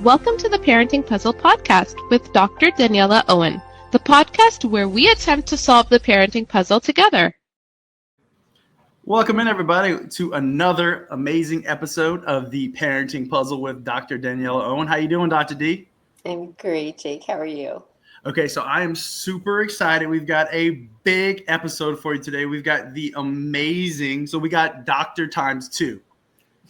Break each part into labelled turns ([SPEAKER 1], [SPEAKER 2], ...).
[SPEAKER 1] Welcome to the Parenting Puzzle Podcast with Dr. Daniela Owen, the podcast where we attempt to solve the parenting puzzle together.
[SPEAKER 2] Welcome in, everybody, to another amazing episode of the Parenting Puzzle with Dr. Daniela Owen. How you doing, Dr. D?
[SPEAKER 3] I'm great, Jake. How are you?
[SPEAKER 2] Okay, so I am super excited. We've got a big episode for you today. We've got the amazing, so we got Dr. times 2.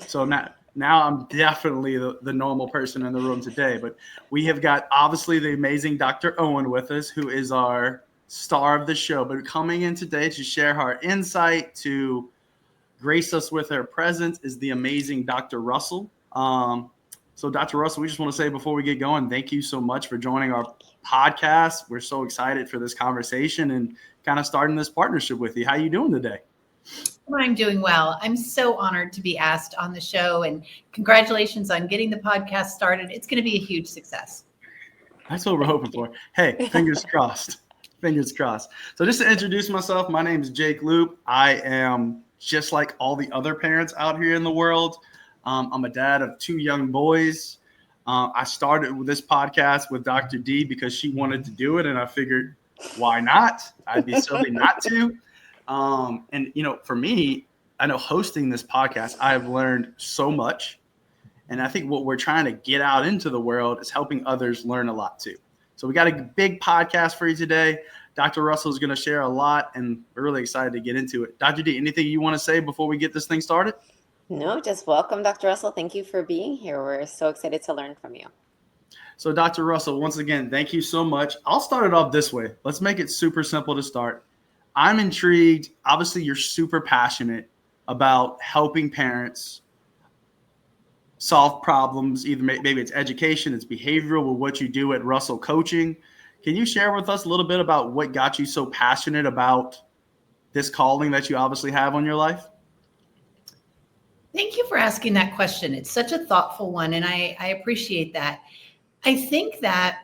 [SPEAKER 2] So now I'm definitely the normal person in the room today, but we have got obviously the amazing Dr. Owen with us, who is our star of the show, but coming in today to share her insight, to grace us with her presence, is the amazing Dr. Russell. So Dr. Russell, we just want to say before we get going, thank you so much for joining our podcast. We're so excited for this conversation and kind of starting this partnership with you. How are you doing today?
[SPEAKER 4] I'm doing well. I'm so honored to be asked on the show, and congratulations on getting the podcast started. It's going to be a huge success.
[SPEAKER 2] That's what we're hoping for. Hey, fingers crossed. Fingers crossed. So just to introduce myself, my name is Jake Loop. I am just like all the other parents out here in the world. I'm a dad of 2 young boys. I started with this podcast with Dr. D because she wanted to do it, and I figured, why not? I'd be silly not to. And, you know, for me, I know hosting this podcast, I've learned so much. And I think what we're trying to get out into the world is helping others learn a lot too. So we got a big podcast for you today. Dr. Russell is going to share a lot, and we're really excited to get into it. Dr. D, anything you want to say before we get this thing started?
[SPEAKER 3] No, just welcome, Dr. Russell. Thank you for being here. We're so excited to learn from you.
[SPEAKER 2] So Dr. Russell, once again, thank you so much. I'll start it off this way. Let's make it super simple to start. I'm intrigued. Obviously, you're super passionate about helping parents solve problems. Either maybe it's education, it's behavioral, with what you do at Russell Coaching. Can you share with us a little bit about what got you so passionate about this calling that you obviously have on your life?
[SPEAKER 4] Thank you for asking that question. It's such a thoughtful one, and I appreciate that. I think that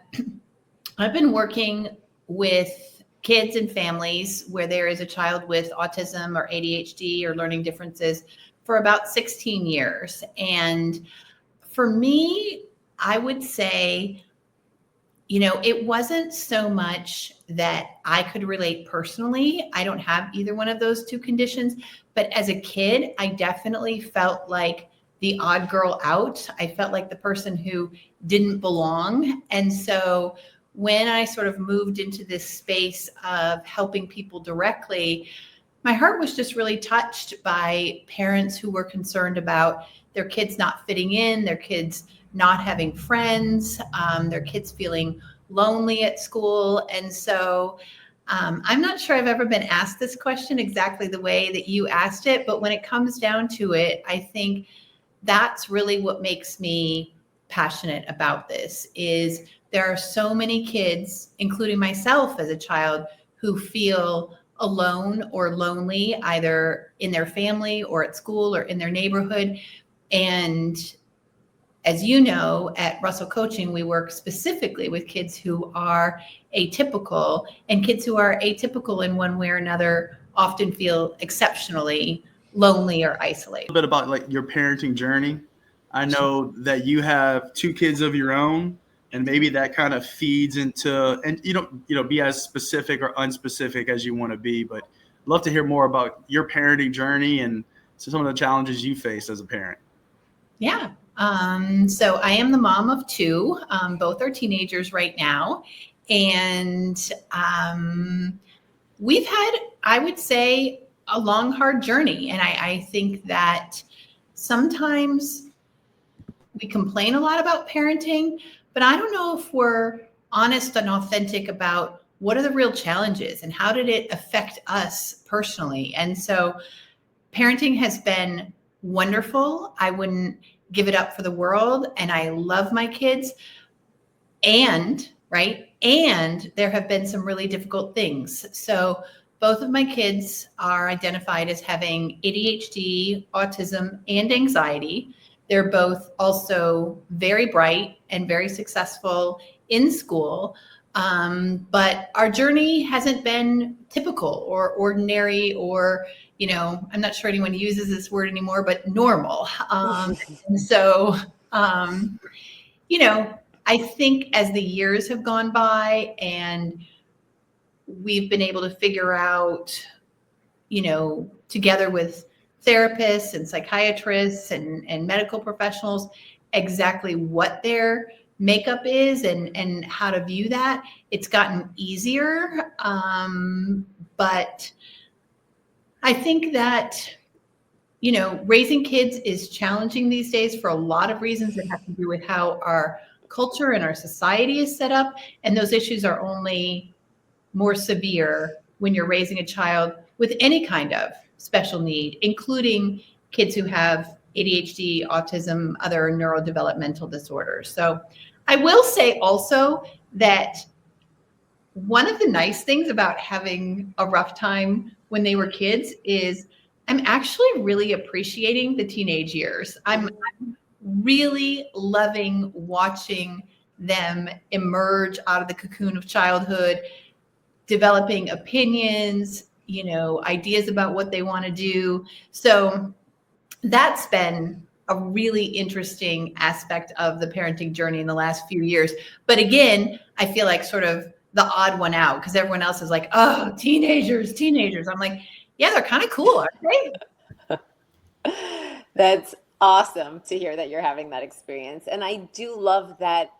[SPEAKER 4] I've been working with kids and families where there is a child with autism or ADHD or learning differences for about 16 years. And for me, I would say, you know, it wasn't so much that I could relate personally. I don't have either one of those 2 conditions. But as a kid, I definitely felt like the odd girl out. I felt like the person who didn't belong. And so when I sort of moved into this space of helping people directly, my heart was just really touched by parents who were concerned about their kids not fitting in, their kids not having friends, their kids feeling lonely at school. And so I'm not sure I've ever been asked this question exactly the way that you asked it, but when it comes down to it, I think that's really what makes me passionate about this. Is there are so many kids, including myself as a child, who feel alone or lonely, either in their family or at school or in their neighborhood. And as you know, at Russell Coaching, we work specifically with kids who are atypical, and kids who are atypical in one way or another often feel exceptionally lonely or isolated.
[SPEAKER 2] A bit about like your parenting journey. I know that you have 2 kids of your own, and maybe that kind of feeds into, and you don't be as specific or unspecific as you want to be, but I'd love to hear more about your parenting journey and some of the challenges you face as a parent.
[SPEAKER 4] Yeah. So I am the mom of 2. Both are teenagers right now. And we've had, I would say, a long, hard journey. And I think that sometimes we complain a lot about parenting, but I don't know if we're honest and authentic about what are the real challenges and how did it affect us personally. And so parenting has been wonderful. I wouldn't give it up for the world. And I love my kids. And there have been some really difficult things. So both of my kids are identified as having ADHD, autism, and anxiety. They're both also very bright and very successful in school. But our journey hasn't been typical or ordinary or, I'm not sure anyone uses this word anymore, but normal. I think as the years have gone by and we've been able to figure out, together with therapists and psychiatrists and medical professionals, exactly what their makeup is and how to view that, it's gotten easier. But I think that, raising kids is challenging these days for a lot of reasons that have to do with how our culture and our society is set up. And those issues are only more severe when you're raising a child with any kind of special need, including kids who have ADHD, autism, other neurodevelopmental disorders. So I will say also that one of the nice things about having a rough time when they were kids is I'm actually really appreciating the teenage years. I'm really loving watching them emerge out of the cocoon of childhood, developing opinions, ideas about what they want to do. So that's been a really interesting aspect of the parenting journey in the last few years. But again, I feel like sort of the odd one out because everyone else is like, oh, teenagers. I'm like, yeah, they're kind of cool, aren't
[SPEAKER 3] they? That's awesome to hear that you're having that experience. And I do love that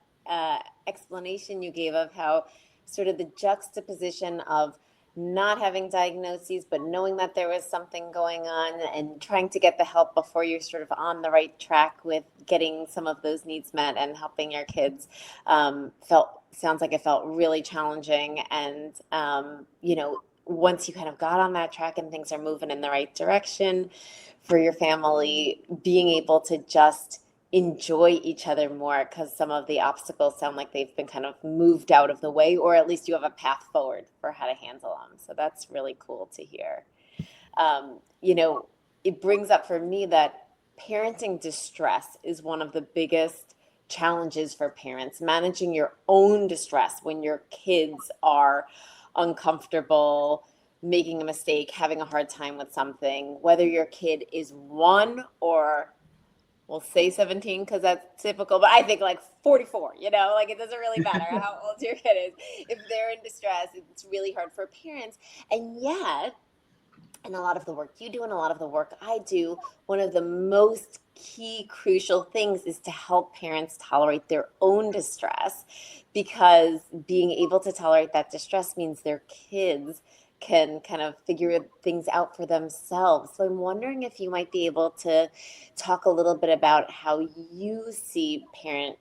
[SPEAKER 3] explanation you gave of how sort of the juxtaposition of not having diagnoses, but knowing that there was something going on and trying to get the help before you're sort of on the right track with getting some of those needs met and helping your kids sounds like it felt really challenging. And, once you kind of got on that track and things are moving in the right direction for your family, being able to just enjoy each other more because some of the obstacles sound like they've been kind of moved out of the way, or at least you have a path forward for how to handle them. So that's really cool to hear. It brings up for me that parenting distress is one of the biggest challenges for parents, managing your own distress when your kids are uncomfortable, making a mistake, having a hard time with something, whether your kid is 1 or we'll say 17 because that's typical, but I think like 44, it doesn't really matter how old your kid is. If they're in distress, it's really hard for parents. And yet, in a lot of the work you do and a lot of the work I do, one of the most key crucial things is to help parents tolerate their own distress, because being able to tolerate that distress means their kids can kind of figure things out for themselves. So I'm wondering if you might be able to talk a little bit about how you see parent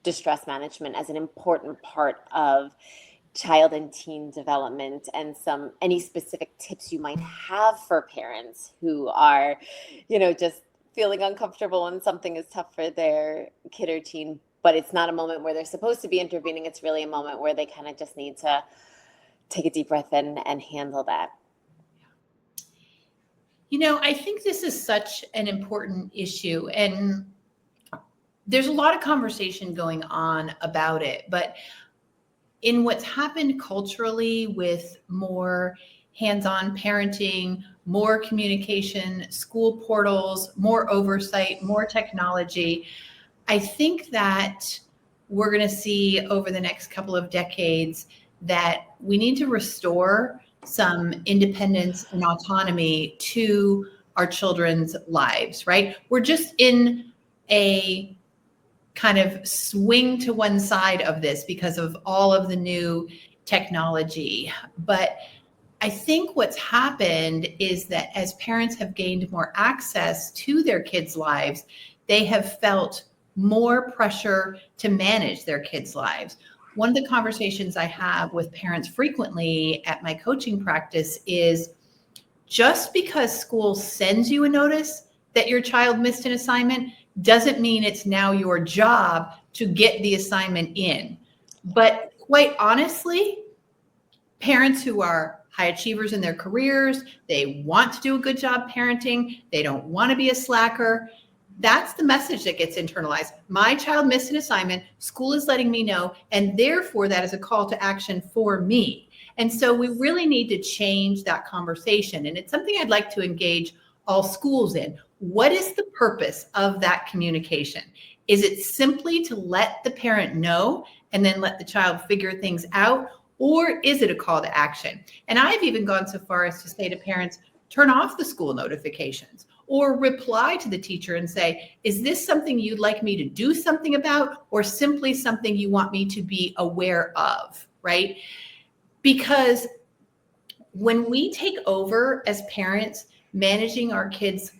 [SPEAKER 3] distress management as an important part of child and teen development, and any specific tips you might have for parents who are, just feeling uncomfortable when something is tough for their kid or teen, but it's not a moment where they're supposed to be intervening. It's really a moment where they kind of just need to take a deep breath and handle that.
[SPEAKER 4] I think this is such an important issue, and there's a lot of conversation going on about it, but in what's happened culturally with more hands-on parenting, more communication, school portals, more oversight, more technology, I think that we're going to see over the next couple of decades that we need to restore some independence and autonomy to our children's lives, right? We're just in a kind of swing to one side of this because of all of the new technology. But I think what's happened is that as parents have gained more access to their kids' lives, they have felt more pressure to manage their kids' lives. One of the conversations I have with parents frequently at my coaching practice is, just because school sends you a notice that your child missed an assignment doesn't mean it's now your job to get the assignment in. But quite honestly, parents who are high achievers in their careers, they want to do a good job parenting, they don't want to be a slacker. That's the message that gets internalized. My child missed an assignment, school is letting me know, and therefore that is a call to action for me. And so we really need to change that conversation. And it's something I'd like to engage all schools in. What is the purpose of that communication? Is it simply to let the parent know and then let the child figure things out? Or is it a call to action? And I've even gone so far as to say to parents, turn off the school notifications or reply to the teacher and say, is this something you'd like me to do something about, or simply something you want me to be aware of, right? Because when we take over as parents, managing our kids'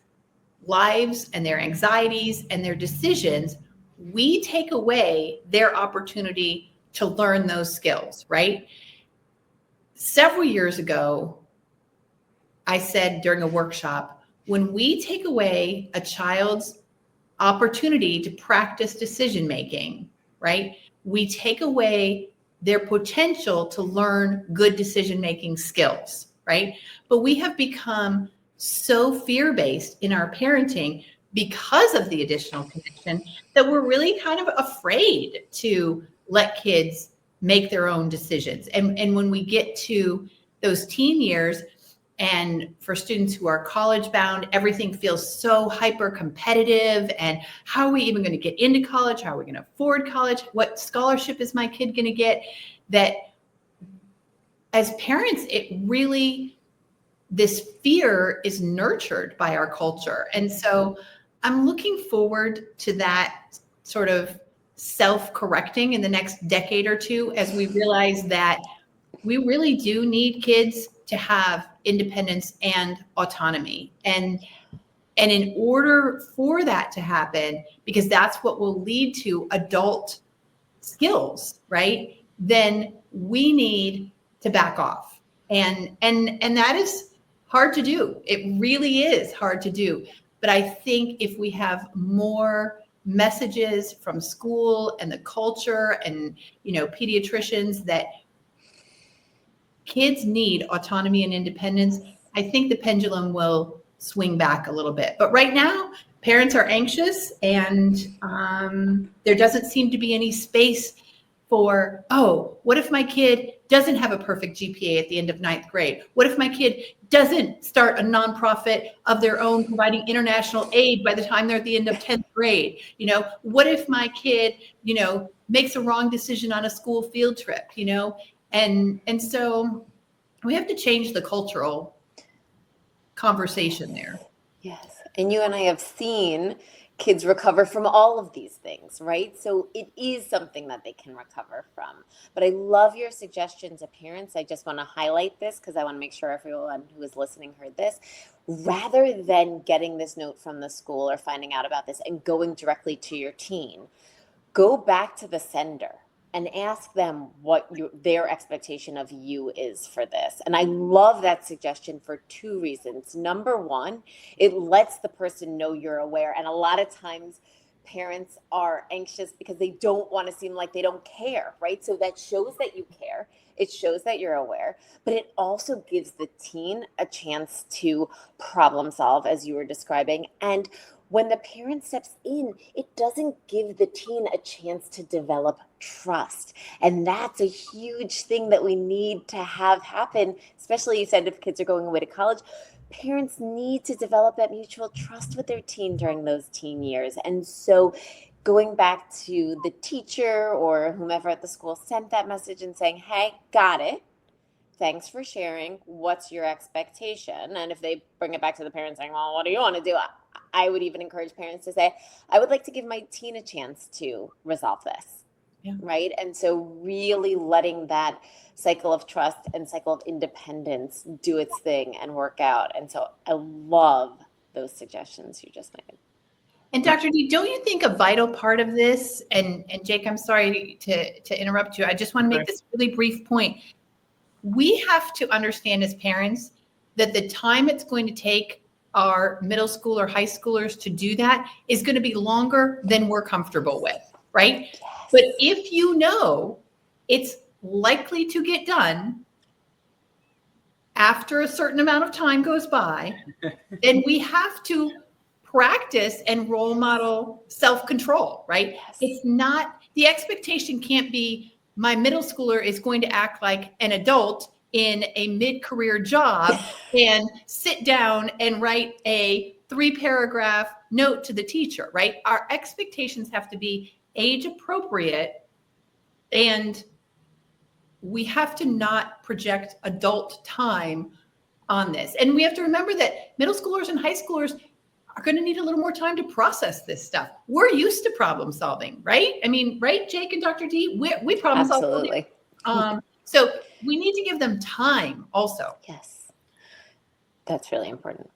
[SPEAKER 4] lives and their anxieties and their decisions, we take away their opportunity to learn those skills, right? Several years ago, I said during a workshop, when we take away a child's opportunity to practice decision making, right, we take away their potential to learn good decision making skills, right? But we have become so fear-based in our parenting because of the additional connection that we're really kind of afraid to let kids make their own decisions. And when we get to those teen years, and for students who are college bound, everything feels so hyper competitive. And how are we even going to get into college? How are we going to afford college? What scholarship is my kid going to get? That as parents, it really, this fear is nurtured by our culture. And so I'm looking forward to that sort of self-correcting in the next decade or two, as we realize that we really do need kids to have independence and autonomy. And in order for that to happen, because that's what will lead to adult skills, right? Then we need to back off. And that is hard to do. It really is hard to do. But I think if we have more messages from school and the culture and, pediatricians that kids need autonomy and independence, I think the pendulum will swing back a little bit. But right now, parents are anxious, and there doesn't seem to be any space for, oh, what if my kid doesn't have a perfect GPA at the end of 9th grade? What if my kid doesn't start a nonprofit of their own providing international aid by the time they're at the end of 10th grade? What if my kid, makes a wrong decision on a school field trip, And so we have to change the cultural conversation there.
[SPEAKER 3] Yes. And you and I have seen kids recover from all of these things, right? So it is something that they can recover from. But I love your suggestion to parents. I just want to highlight this because I want to make sure everyone who is listening heard this. Rather than getting this note from the school or finding out about this and going directly to your teen, go back to the sender and ask them what their expectation of you is for this. And I love that suggestion for 2 reasons. Number one, it lets the person know you're aware. And a lot of times parents are anxious because they don't want to seem like they don't care, right? So that shows that you care. It shows that you're aware, but it also gives the teen a chance to problem solve, as you were describing. And when the parent steps in, it doesn't give the teen a chance to develop trust. And that's a huge thing that we need to have happen, especially you said if kids are going away to college. Parents need to develop that mutual trust with their teen during those teen years. And so going back to the teacher or whomever at the school sent that message and saying, hey, got it. Thanks for sharing. What's your expectation? And if they bring it back to the parents saying, well, what do you want to do? I would even encourage parents to say, I would like to give my teen a chance to resolve this. Yeah. Right. And so really letting that cycle of trust and cycle of independence do its thing and work out. And so I love those suggestions you just made.
[SPEAKER 4] And Dr. D, don't you think a vital part of this, and Jake, I'm sorry to interrupt you. I just want to make this really brief point. We have to understand as parents that the time it's going to take our middle school or high schoolers to do that is going to be longer than we're comfortable with, right? Yes. But if you know it's likely to get done after a certain amount of time goes by, then we have to practice and role model self-control, right? Yes. It's not, the expectation can't be my middle schooler is going to act like an adult in a mid-career job and sit down and write a 3-paragraph note to the teacher, right? Our expectations have to be age appropriate, and we have to not project adult time on this. And we have to remember that middle schoolers and high schoolers are going to need a little more time to process this stuff. We're used to problem solving, right? I mean, right, Jake and Dr. D, we problem solve.
[SPEAKER 3] Absolutely.
[SPEAKER 4] So we need to give them time also.
[SPEAKER 3] Yes. That's really important.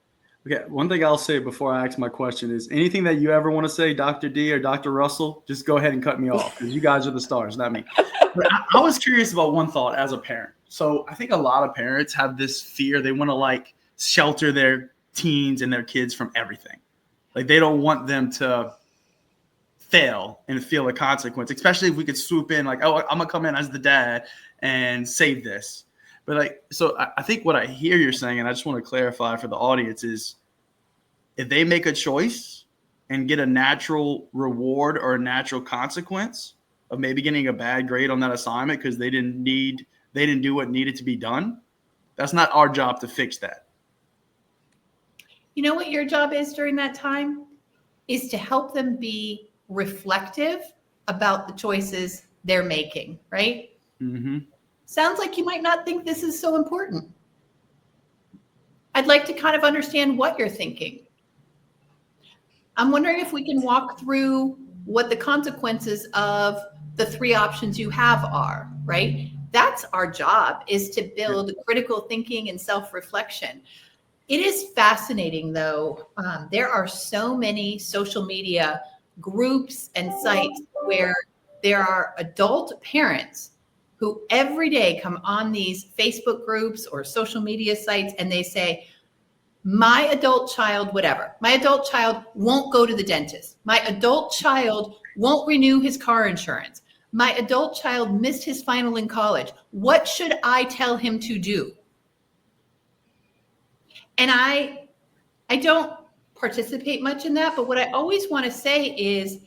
[SPEAKER 2] Okay, one thing I'll say before I ask my question is anything that you ever want to say, Dr. D or Dr. Russell, just go ahead and cut me off because you guys are the stars, not me. But I was curious about one thought as a parent. So I think a lot of parents have this fear. They want to like shelter their teens and their kids from everything. Like they don't want them to fail and feel a consequence, especially if we could swoop in like, oh, I'm going to come in as the dad and save this. But like, so I think what I hear you're saying, and I just want to clarify for the audience, is if they make a choice and get a natural reward or a natural consequence of maybe getting a bad grade on that assignment because they didn't do what needed to be done, that's not our job to fix that.
[SPEAKER 4] You know what your job is during that time? Is to help them be reflective about the choices they're making, right?
[SPEAKER 2] Mm-hmm.
[SPEAKER 4] Sounds like you might not think this is so important. I'd like to kind of understand what you're thinking. I'm wondering if we can walk through what the consequences of the three options you have are, right? That's our job, is to build critical thinking and self-reflection. It is fascinating, though. There are so many social media groups and sites where there are adult parents who every day come on these Facebook groups or social media sites and they say, my adult child, whatever, my adult child won't go to the dentist. My adult child won't renew his car insurance. My adult child missed his final in college. What should I tell him to do? And I don't participate much in that, but what I always want to say is,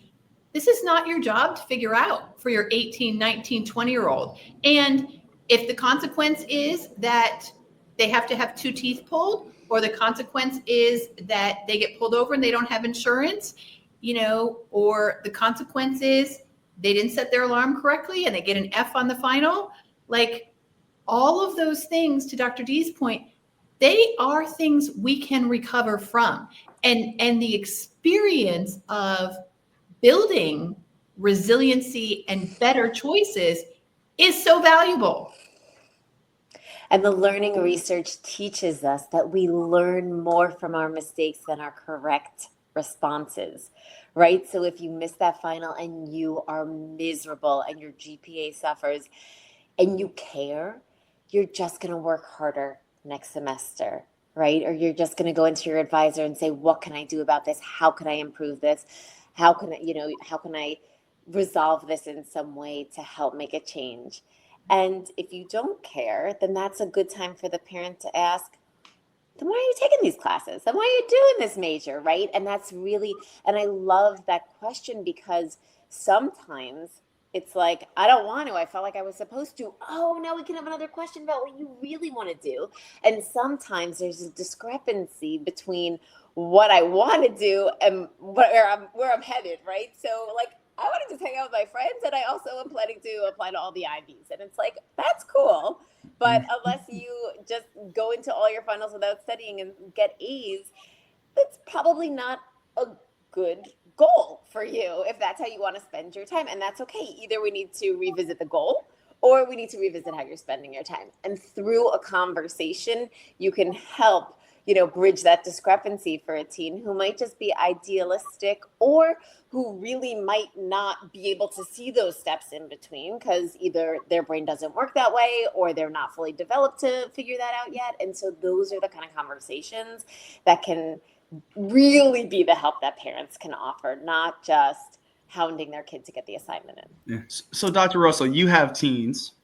[SPEAKER 4] this is not your job to figure out for your 18, 19, 20-year-old. And if the consequence is that they have to have 2 teeth pulled, or the consequence is that they get pulled over and they don't have insurance, or the consequence is they didn't set their alarm correctly and they get an F on the final, like all of those things, to Dr. D's point, they are things we can recover from. And the experience of building resiliency and better choices is so valuable.
[SPEAKER 3] And the learning research teaches us that we learn more from our mistakes than our correct responses, right? So if you miss that final and you are miserable and your GPA suffers and you care, you're just going to work harder next semester, right? Or you're just going to go into your advisor and say, what can I do about this? How can I improve this? How can I resolve this in some way to help make a change? And if you don't care, then that's a good time for the parent to ask, then why are you taking these classes? Then why are you doing this major, right? And that's really, and I love that question because sometimes it's like, I don't want to. I felt like I was supposed to. Oh, now we can have another question about what you really want to do. And sometimes there's a discrepancy between what I want to do and where I'm headed, right? So like, I want to just hang out with my friends, and I also am planning to apply to all the Ivies. And it's like, that's cool. But unless you just go into all your finals without studying and get A's, that's probably not a good goal for you if that's how you want to spend your time. And that's okay. Either we need to revisit the goal or we need to revisit how you're spending your time. And through a conversation, you can help bridge that discrepancy for a teen who might just be idealistic or who really might not be able to see those steps in between because either their brain doesn't work that way or they're not fully developed to figure that out yet. And so those are the kind of conversations that can really be the help that parents can offer, not just hounding their kid to get the assignment in.
[SPEAKER 2] Yeah. So Dr. Russell, you have teens.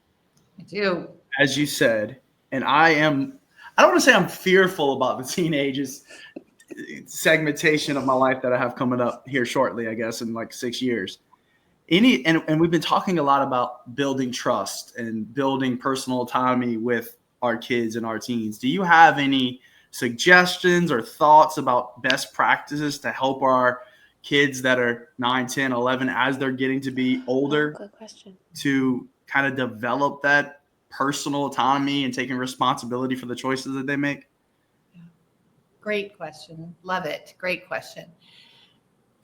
[SPEAKER 4] I do.
[SPEAKER 2] As you said, and I don't want to say I'm fearful about the teenagers segmentation of my life that I have coming up here shortly, I guess, in like 6 years. And we've been talking a lot about building trust and building personal autonomy with our kids and our teens. Do you have any suggestions or thoughts about best practices to help our kids that are 9, 10, 11 as they're getting to be older
[SPEAKER 3] Good question.
[SPEAKER 2] to kind of develop that personal autonomy and taking responsibility for the choices that they make?
[SPEAKER 4] Great question. Love it. Great question.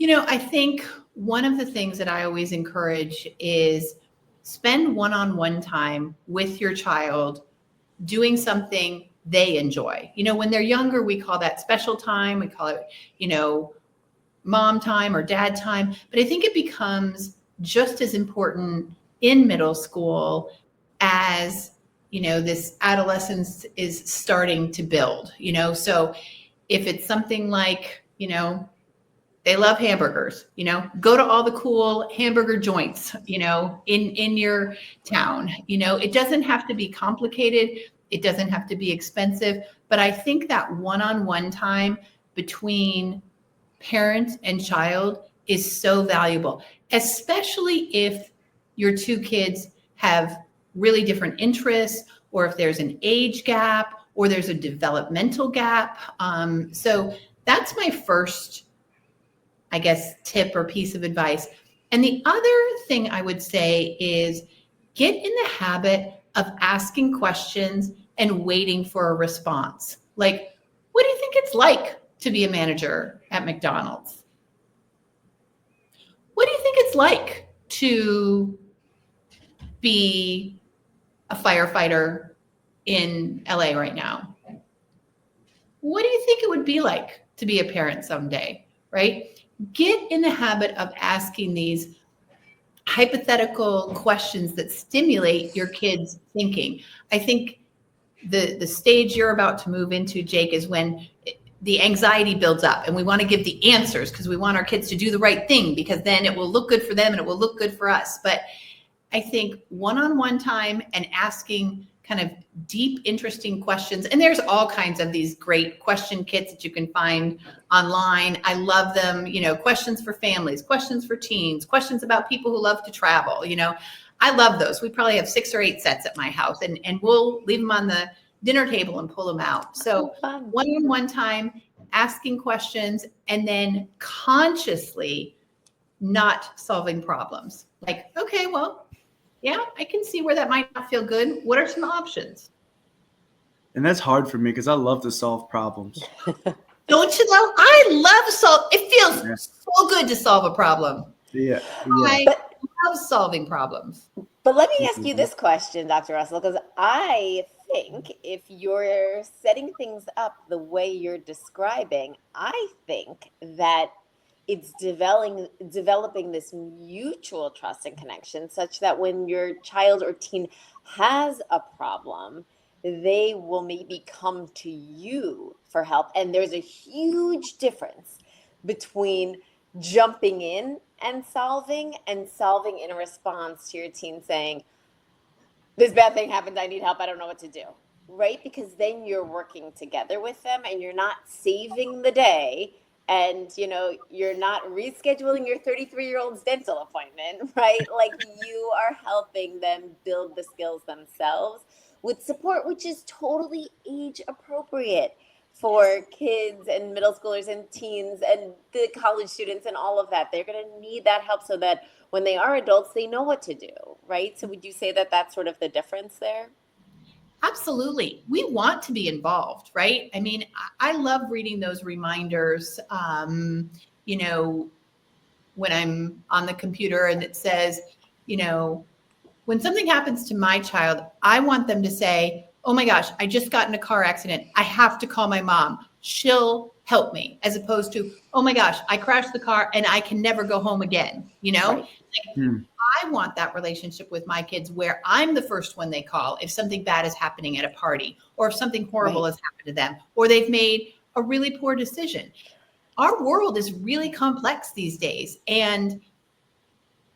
[SPEAKER 4] I think one of the things that I always encourage is spend one-on-one time with your child doing something they enjoy. When they're younger, we call that special time. We call it, mom time or dad time. But I think it becomes just as important in middle school as, this adolescence is starting to build, so if it's something like, they love hamburgers, go to all the cool hamburger joints, in your town. It doesn't have to be complicated. It doesn't have to be expensive. But I think that one-on-one time between parent and child is so valuable, especially if your two kids have really different interests, or if there's an age gap, or there's a developmental gap. So that's my first, I guess, tip or piece of advice. And the other thing I would say is get in the habit of asking questions and waiting for a response. Like, what do you think it's like to be a manager at McDonald's? What do you think it's like to be a firefighter in LA right now? What do you think it would be like to be a parent someday, right? Get in the habit of asking these hypothetical questions that stimulate your kids' thinking. I think the stage you're about to move into, Jake, is when the anxiety builds up and we want to give the answers because we want our kids to do the right thing, because then it will look good for them and it will look good for us. But I think one-on-one time and asking kind of deep, interesting questions. And there's all kinds of these great question kits that you can find online. I love them, questions for families, questions for teens, questions about people who love to travel. I love those. We probably have 6 or 8 sets at my house, and we'll leave them on the dinner table and pull them out. So one-on-one time, asking questions, and then consciously not solving problems. Like, okay, well, yeah, I can see where that might not feel good. What are some options?
[SPEAKER 2] And that's hard for me because I love to solve problems.
[SPEAKER 4] Don't you know? I love it feels so good to solve a problem.
[SPEAKER 2] Yeah.
[SPEAKER 4] I love solving problems.
[SPEAKER 3] But let me ask you this question, Dr. Russell, because I think if you're setting things up the way you're describing, I think that it's developing this mutual trust and connection such that when your child or teen has a problem, they will maybe come to you for help. And there's a huge difference between jumping in and solving in response to your teen saying, this bad thing happened, I need help, I don't know what to do, right? Because then you're working together with them and you're not saving the day. And, you're not rescheduling your 33-year-old's dental appointment, right? Like, you are helping them build the skills themselves with support, which is totally age appropriate for kids and middle schoolers and teens and the college students and all of that. They're going to need that help so that when they are adults, they know what to do, right? So would you say that that's sort of the difference there?
[SPEAKER 4] Absolutely. We want to be involved, right? I mean, I love reading those reminders, when I'm on the computer and it says, when something happens to my child, I want them to say, oh my gosh, I just got in a car accident. I have to call my mom. She'll help me, as opposed to, oh my gosh, I crashed the car and I can never go home again. Right. I want that relationship with my kids where I'm the first one they call if something bad is happening at a party, or if something horrible has happened to them, or they've made a really poor decision. Our world is really complex these days, and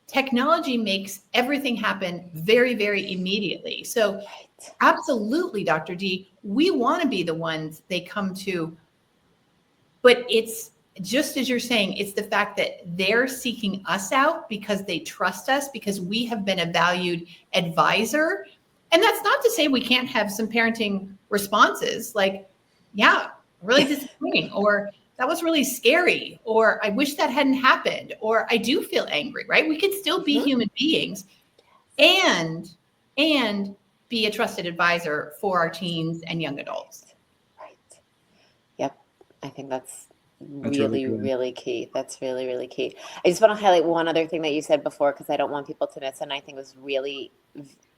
[SPEAKER 4] technology makes everything happen very, very immediately. So absolutely, Dr. D, we want to be the ones they come to, but it's just as you're saying, it's the fact that they're seeking us out because they trust us, because we have been a valued advisor. And that's not to say we can't have some parenting responses. Like, yeah, really disappointing, or that was really scary, or I wish that hadn't happened, or I do feel angry, right? We can still be human beings and be a trusted advisor for our teens and young adults.
[SPEAKER 3] Right. Yep. I think that's
[SPEAKER 2] really good.
[SPEAKER 3] really key. That's really, really key. I just want to highlight one other thing that you said before, because I don't want people to miss, and I think was really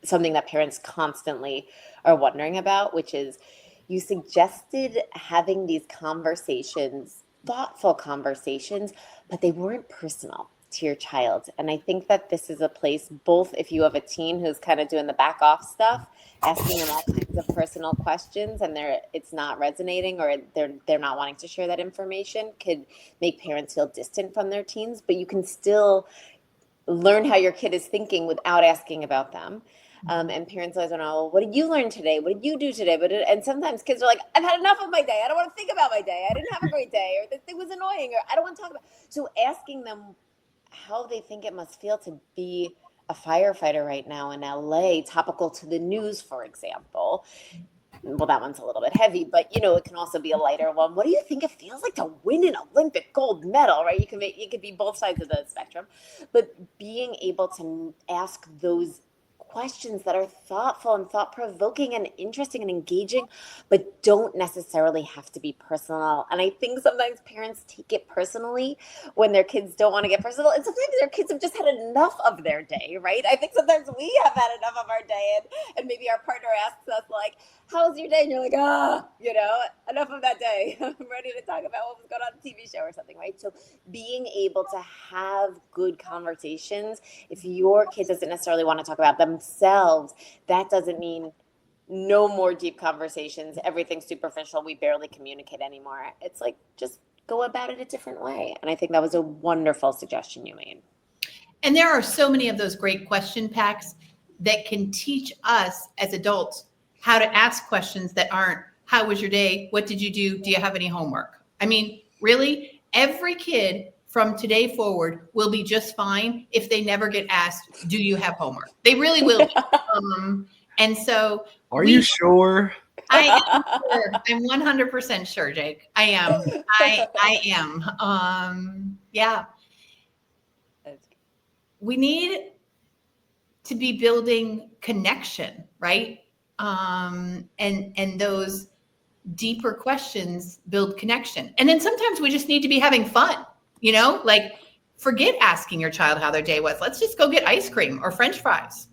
[SPEAKER 3] something that parents constantly are wondering about, which is you suggested having these conversations, thoughtful conversations, but they weren't personal to your child. And I think that this is a place, both if you have a teen who's kind of doing the back off stuff, asking them all kinds of personal questions, and it's not resonating, or they're not wanting to share that information, could make parents feel distant from their teens. But you can still learn how your kid is thinking without asking about them. And parents always want to know, well, what did you learn today? What did you do today? And sometimes kids are like, I've had enough of my day. I don't want to think about my day. I didn't have a great day, or this thing was annoying, or I don't want to talk about it. So asking them how they think it must feel to be a firefighter right now in LA, topical to the news, for example. Well, that one's a little bit heavy, but it can also be a lighter one. What do you think it feels like to win an Olympic gold medal, right? You could be both sides of the spectrum, but being able to ask those questions that are thoughtful and thought-provoking and interesting and engaging, but don't necessarily have to be personal. And I think sometimes parents take it personally when their kids don't want to get personal, and sometimes their kids have just had enough of their day, right? I think sometimes we have had enough of our day, and maybe our partner asks us like, how was your day? And you're like, enough of that day. I'm ready to talk about what was going on the TV show or something, right? So being able to have good conversations, if your kid doesn't necessarily want to talk about themselves, that doesn't mean no more deep conversations, everything's superficial, we barely communicate anymore. It's like, just go about it a different way. And I think that was a wonderful suggestion you made.
[SPEAKER 4] And there are so many of those great question packs that can teach us as adults how to ask questions that aren't, how was your day? What did you do? Do you have any homework? I mean, really, every kid from today forward will be just fine if they never get asked, do you have homework? They really will be. And so
[SPEAKER 2] Are you sure?
[SPEAKER 4] I am sure. I'm 100% sure, Jake. I am. I am. Yeah. We need to be building connection, right? And those deeper questions build connection. And then sometimes we just need to be having fun, like forget asking your child how their day was. Let's just go get ice cream or French fries.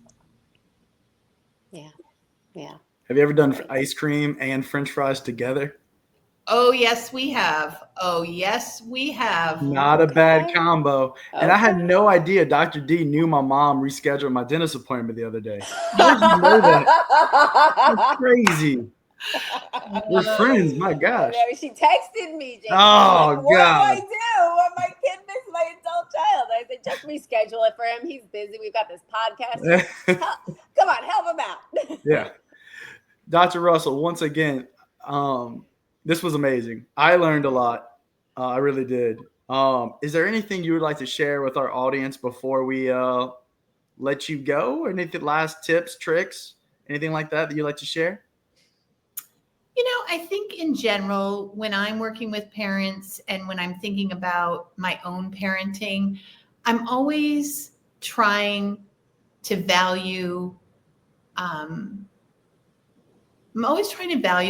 [SPEAKER 3] Yeah. Yeah.
[SPEAKER 2] Have you ever done ice cream and French fries together?
[SPEAKER 4] Oh, yes, we have. Oh, yes, we have.
[SPEAKER 2] Not a bad combo. And I had no idea Dr. D knew my mom rescheduled my dentist appointment the other day. How did you know that? That's crazy. We're friends. My gosh.
[SPEAKER 3] She texted me, Jake.
[SPEAKER 2] Oh,
[SPEAKER 3] like, what
[SPEAKER 2] God.
[SPEAKER 3] do I do when my kid missed my adult child? I said, just reschedule it for him. He's busy. We've got this podcast. Come on, help him out.
[SPEAKER 2] Yeah. Dr. Russell, once again, this was amazing. I learned a lot. I really did. Is there anything you would like to share with our audience before we let you go? Anything, last tips, tricks, anything like that you'd like to share?
[SPEAKER 4] I think in general, when I'm working with parents and when I'm thinking about my own parenting, I'm always trying to value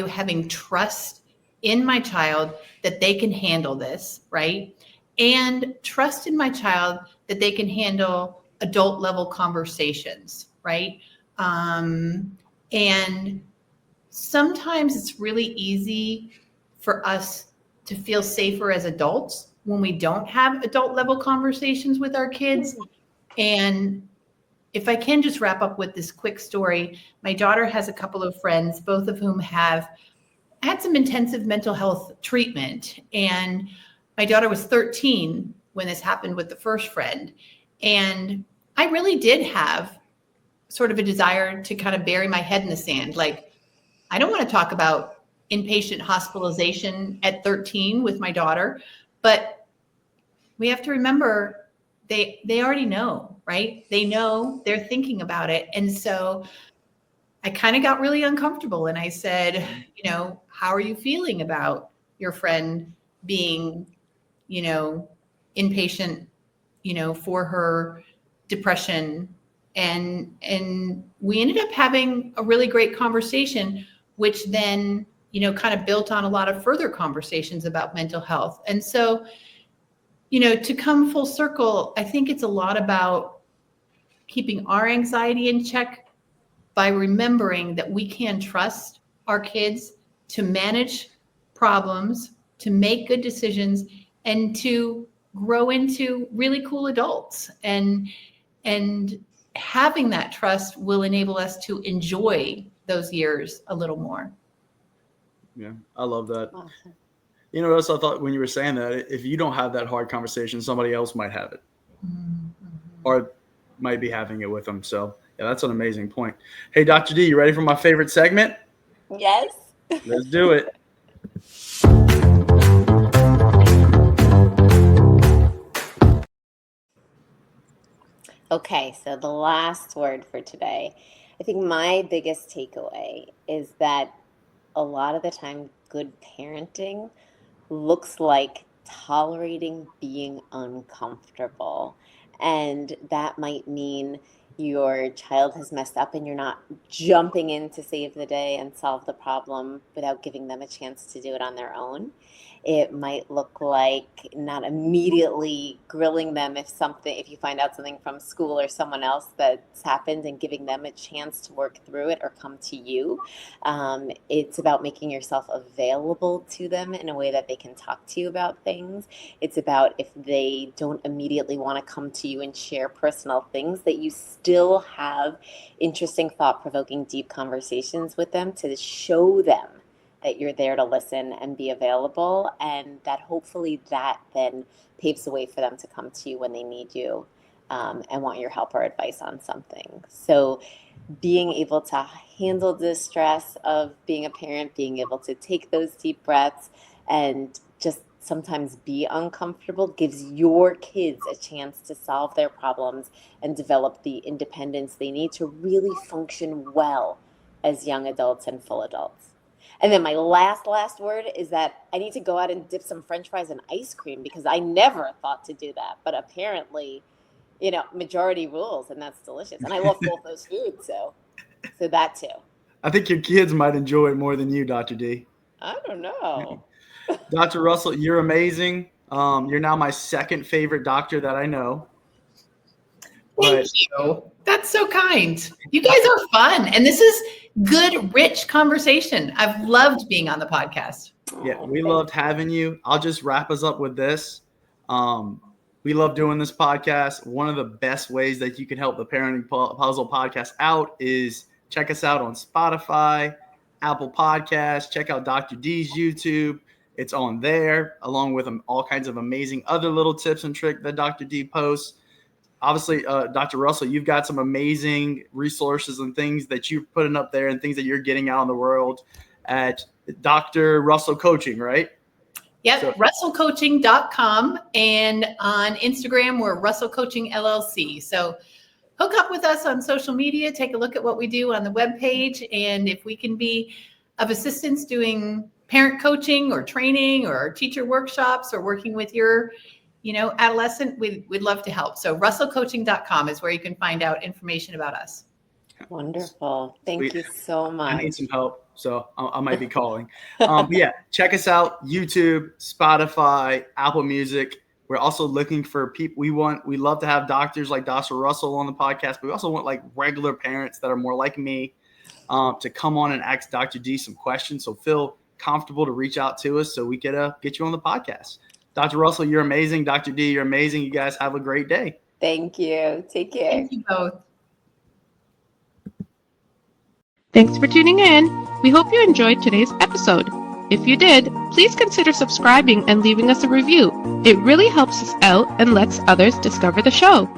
[SPEAKER 4] having trust in my child that they can handle this, right? And trust in my child that they can handle adult level conversations, right? And sometimes it's really easy for us to feel safer as adults when we don't have adult level conversations with our kids. And if I can just wrap up with this quick story, my daughter has a couple of friends, both of whom have had some intensive mental health treatment. And my daughter was 13 when this happened with the first friend. And I really did have sort of a desire to kind of bury my head in the sand. Like, I don't want to talk about inpatient hospitalization at 13 with my daughter, but we have to remember they already know, right? They know, they're thinking about it. And so I kind of got really uncomfortable and I said, how are you feeling about your friend being, inpatient, for her depression. And we ended up having a really great conversation, which then, kind of built on a lot of further conversations about mental health. And so, to come full circle, I think it's a lot about keeping our anxiety in check by remembering that we can trust our kids to manage problems, to make good decisions, and to grow into really cool adults. And having that trust will enable us to enjoy those years a little more.
[SPEAKER 2] Yeah, I love that.
[SPEAKER 3] Awesome.
[SPEAKER 2] You know what else I thought when you were saying that? If you don't have that hard conversation, somebody else might have it, or might be having it with them. So yeah, that's an amazing point. Hey, Dr. D, you ready for my favorite segment?
[SPEAKER 3] Yes.
[SPEAKER 2] Let's do it.
[SPEAKER 3] Okay, so the last word for today. I think my biggest takeaway is that a lot of the time, good parenting looks like tolerating being uncomfortable. And that might mean your child has messed up and you're not jumping in to save the day and solve the problem without giving them a chance to do it on their own. It might look like not immediately grilling them if you find out something from school or someone else that's happened, and giving them a chance to work through it or come to you. It's about making yourself available to them in a way that they can talk to you about things. It's about, if they don't immediately want to come to you and share personal things, that you still have interesting, thought-provoking, deep conversations with them to show them that you're there to listen and be available, and that hopefully that then paves the way for them to come to you when they need you and want your help or advice on something. So being able to handle the stress of being a parent, being able to take those deep breaths and just sometimes be uncomfortable, gives your kids a chance to solve their problems and develop the independence they need to really function well as young adults and full adults. And then my last word is that I need to go out and dip some French fries in ice cream, because I never thought to do that. But apparently, majority rules, and that's delicious. And I love both those foods, so that too.
[SPEAKER 2] I think your kids might enjoy it more than you, Dr. D.
[SPEAKER 3] I don't know.
[SPEAKER 2] Dr. Russell, you're amazing. You're now my second favorite doctor that I know.
[SPEAKER 4] Thank you. That's so kind. You guys are fun. And this is good, rich conversation. I've loved being on the podcast.
[SPEAKER 2] Yeah, we loved having you. I'll just wrap us up with this. We love doing this podcast. One of the best ways that you can help the Parenting Puzzle podcast out is check us out on Spotify, Apple Podcasts. Check out Dr. D's YouTube. It's on there, along with all kinds of amazing other little tips and tricks that Dr. D posts. Obviously, Dr. Russell, you've got some amazing resources and things that you're putting up there and things that you're getting out in the world at Dr. Russell Coaching, right?
[SPEAKER 4] Yep, so, russellcoaching.com, and on Instagram, we're Russell Coaching LLC. So hook up with us on social media, take a look at what we do on the webpage, and if we can be of assistance doing parent coaching or training or teacher workshops or working with your adolescent, we'd love to help. So russellcoaching.com is where you can find out information about us.
[SPEAKER 3] Wonderful. Thank you so much.
[SPEAKER 2] I need some help, so I might be calling. But yeah, check us out, YouTube, Spotify, Apple Music. We're also looking for people. We love to have doctors like Dr. Russell on the podcast, but we also want like regular parents that are more like me to come on and ask Dr. D some questions. So feel comfortable to reach out to us so we can get you on the podcast. Dr. Russell, you're amazing. Dr. D, you're amazing. You guys have a great day.
[SPEAKER 3] Thank you. Take care.
[SPEAKER 4] Thank you both.
[SPEAKER 1] Thanks for tuning in. We hope you enjoyed today's episode. If you did, please consider subscribing and leaving us a review. It really helps us out and lets others discover the show.